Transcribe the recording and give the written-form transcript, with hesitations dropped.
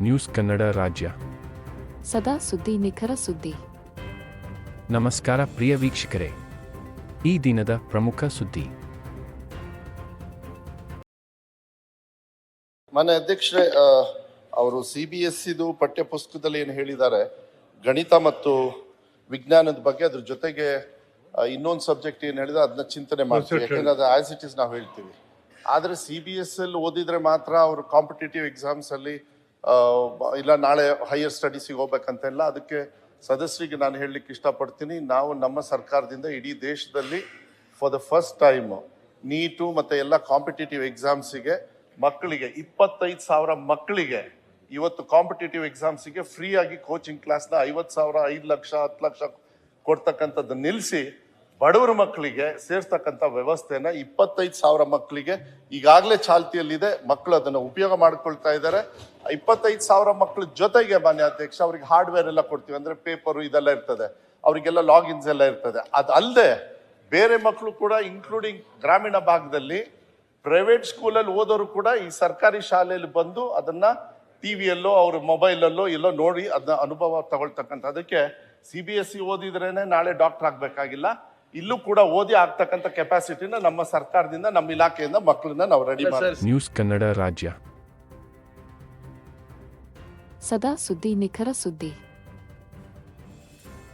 News Kannada ರಾಜ್ಯ. ಸದಾ ಸುದ್ದಿ, ನಿಖರ ಸುದ್ದಿ. ನಮಸ್ಕಾರ ಪ್ರಿಯ ವೀಕ್ಷಕರೇ, ಈ ದಿನದ ಪ್ರಮುಖ ಸುದ್ದಿ. ಮಾನ್ಯ ಅಧ್ಯಕ್ಷರೇ, ಅವರು CBSEದು ಪಠ್ಯ ಪುಸ್ತಕದಲ್ಲಿ ಏನು ಹೇಳಿದ್ದಾರೆ, ಗಣಿತ ಮತ್ತು ವಿಜ್ಞಾನದ ಬಗ್ಗೆ, ಅದ್ರ ಜೊತೆಗೆ ಇನ್ನೊಂದು ಸಬ್ಜೆಕ್ಟ್ ಏನು ಹೇಳಿದ್ರೆ ಅದನ್ನ ಚಿಂತನೆ ಮಾಡ್ತೀವಿ. ಯಾಕಂದ್ರೆ ಅದು ಆಸ್ ಇಟ್ ಇಸ್ ನಾವು ಹೇಳ್ತೀವಿ. ಆದರೆ CBSE ಓದಿದ್ರೆ ಮಾತ್ರ ಅವರು ಕಾಂಪಿಟೇಟಿವ್ ಎಕ್ಸಾಮ್ಸ್ ಅಲ್ಲಿ ಇಲ್ಲ ನಾಳೆ ಹೈಯರ್ ಸ್ಟಡೀಸಿಗೆ ಹೋಗ್ಬೇಕಂತೆಲ್ಲ. ಅದಕ್ಕೆ ಸದಸ್ಯರಿಗೆ ನಾನು ಹೇಳಲಿಕ್ಕೆ ಇಷ್ಟಪಡ್ತೀನಿ, ನಾವು ನಮ್ಮ ಸರ್ಕಾರದಿಂದ ಇಡೀ ದೇಶದಲ್ಲಿ for the first time NEET ಮತ್ತು ಎಲ್ಲ ಕಾಂಪಿಟೇಟಿವ್ ಎಕ್ಸಾಮ್ಸಿಗೆ ಮಕ್ಕಳಿಗೆ 25,000 ಮಕ್ಕಳಿಗೆ ಇವತ್ತು ಕಾಂಪಿಟೇಟಿವ್ ಎಕ್ಸಾಮ್ಸಿಗೆ ಫ್ರೀ ಆಗಿ ಕೋಚಿಂಗ್ ಕ್ಲಾಸ್ನ 50,000, 5 ಲಕ್ಷ, 10 ಲಕ್ಷ ಕೊಡ್ತಕ್ಕಂಥದ್ದು ನಿಲ್ಲಿಸಿ ಬಡವರ ಮಕ್ಕಳಿಗೆ ಸೇರ್ಸ್ತಕ್ಕಂಥ ವ್ಯವಸ್ಥೆನ 25,000 ಮಕ್ಕಳಿಗೆ ಈಗಾಗಲೇ ಚಾಲ್ತಿಯಲ್ಲಿದೆ. ಮಕ್ಕಳು ಅದನ್ನು ಉಪಯೋಗ ಮಾಡ್ಕೊಳ್ತಾ ಇದ್ದಾರೆ. 25,000 ಮಕ್ಕಳ ಜೊತೆಗೆ ಮಾನ್ಯ ಅಧ್ಯಕ್ಷ ಅವ್ರಿಗೆ ಹಾರ್ಡ್ವೇರ್ ಎಲ್ಲ ಕೊಡ್ತೀವಿ, ಅಂದ್ರೆ ಪೇಪರು ಇದೆಲ್ಲ ಇರ್ತದೆ, ಅವರಿಗೆಲ್ಲ ಲಾಗಿನ್ಸ್ ಎಲ್ಲ ಇರ್ತದೆ. ಅದು ಅಲ್ಲದೆ ಬೇರೆ ಮಕ್ಕಳು ಕೂಡ, ಇನ್ಕ್ಲೂಡಿಂಗ್ ಗ್ರಾಮೀಣ ಭಾಗದಲ್ಲಿ ಪ್ರೈವೇಟ್ ಸ್ಕೂಲಲ್ಲಿ ಓದೋರು ಕೂಡ ಈ ಸರ್ಕಾರಿ ಶಾಲೆಯಲ್ಲಿ ಬಂದು ಅದನ್ನ ಟಿವಿಯಲ್ಲೋ ಅವ್ರ ಮೊಬೈಲಲ್ಲೋ ಎಲ್ಲೋ ನೋಡಿ ಅದನ್ನ ಅನುಭವ ತಗೊಳ್ತಕ್ಕಂಥ. ಅದಕ್ಕೆ CBSE ಓದಿದ್ರೇನೆ ನಾಳೆ ಡಾಕ್ಟರ್ ಆಗ್ಬೇಕಾಗಿಲ್ಲ, ಇಲ್ಲೂ ಕೂಡ ಓದಿ ಆಗ್ತಕ್ಕಂಥ ಕೆಪಾಸಿಟಿನ ನಮ್ಮ ಸರ್ಕಾರದಿಂದ, ನಮ್ಮ ಇಲಾಖೆಯಿಂದ ಮಕ್ಕಳನ್ನ ನಾವು ರೆಡಿ ಮಾಡಿ. ನ್ಯೂಸ್ ಕನ್ನಡ ರಾಜ್ಯ. ಸದಾ ಸುದ್ದಿ, ನಿಖರ ಸುದ್ದಿ.